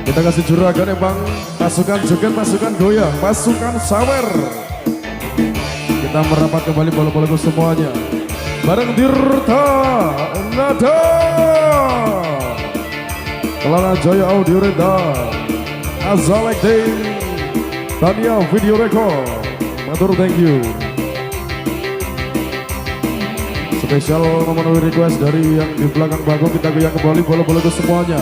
Kita kasih juragan ya bang. Pasukan joget, pasukan goyang, pasukan sawer. Kita merapat kembali bola-bolaku semuanya. Bareng Tirta Nada, Kelana Jaya Audio Reda, Azalek Day, Tania Video Record. Matur thank you. Spesial memenuhi request dari yang di belakang bangku, kita goyang kembali bola-bolaku semuanya.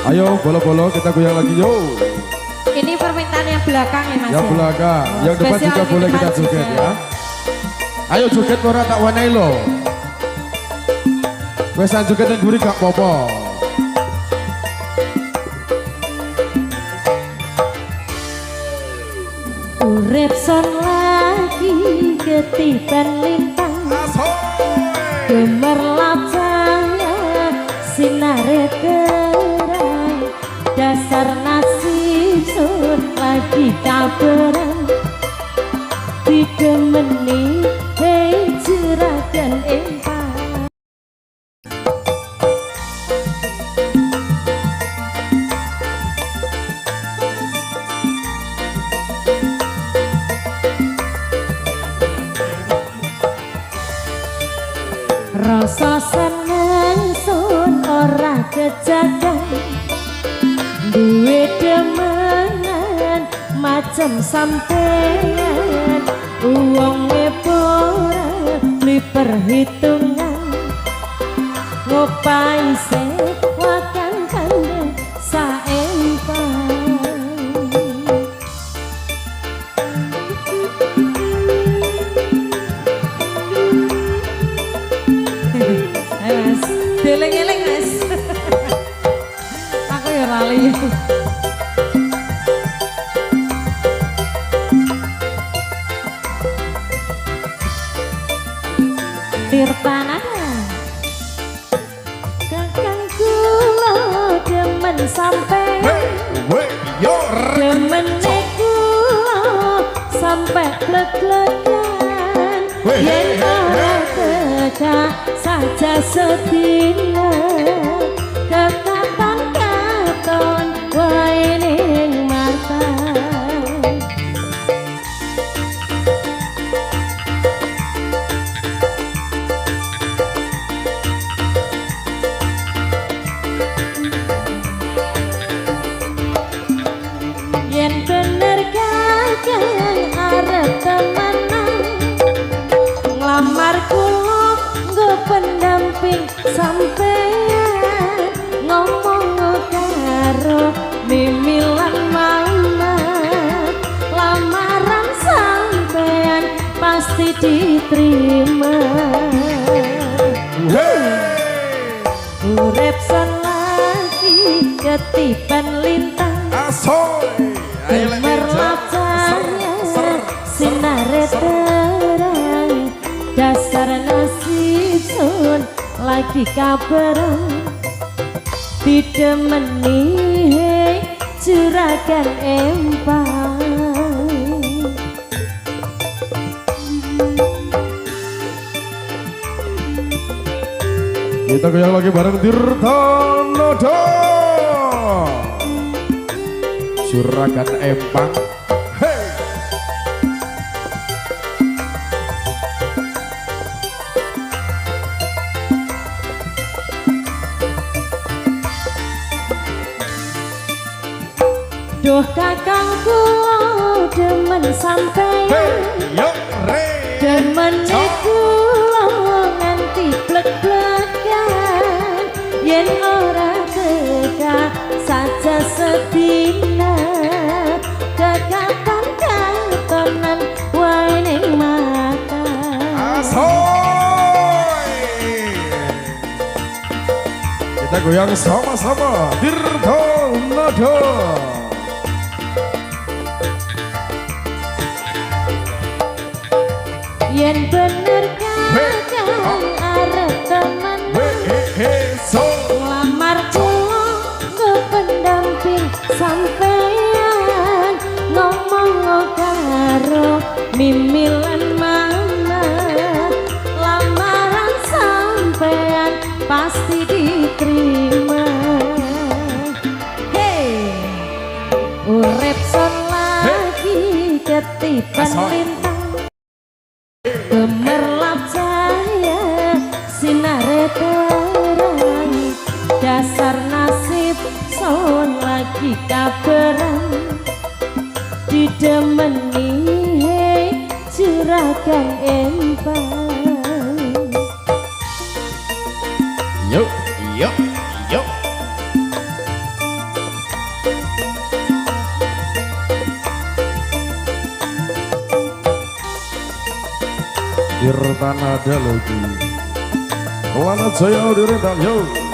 Ayo bola-bola kita goyang lagi yo. Ini permintaan yang belakang ya mas. Yang belakang, yang depan Spesial juga boleh kita depan joget juga. ya. Ayo joget ora tak wanai lo. Wesan joget yang gurih gak apa-apa. Urip son lagi ketiban lintang, gemerlap cahaya sinare terang, dasar nasib sun lagi kabarang, didemeni hei juragan empang. Rasa seneng sun ora kejagan, duwe demenan macem sampean, uangnya pora beli perhitungan, ngopai sewakan kandang saempang. Mas, deleng-eleng mas. Aku ya lali. Tirta Nada, kakang kula demen sampai, demen kula sampai blek-blekan, yen ora teka saja sedina, kekaton-katon wae ning mata. Yen bener kakang arep temenan, nglamar kula nggo pendamping sampean, ngomong karo mimilan mama, lamaran sampean pasti diterima. Urip son lagi ketiban lintang, gemerlap cahaya sinare terang, dasar nasib sun lagi kabarang, didemeni hei juragan empang. Kita goyang lagi bareng Tirta Nada, juragan empang. Hey. Duh kakang kula demen sampean, demen kula nganti blek-blekan, yen ora teka saja sedina, kekaton-katonan wae ning mata. Kita goyang sama-sama Tirta Nada. Yen bener kakang arep temenan, nglamar kula nggo pendamping sampean, ngomong karo mimilan mama, lamaran sampean lintang gemerlap cahaya sinare terang dasar nasib son lagi kaberan didemeni juragan empang yuk yuk yuk Tirta nada lagi Lana Jaya direndam yuk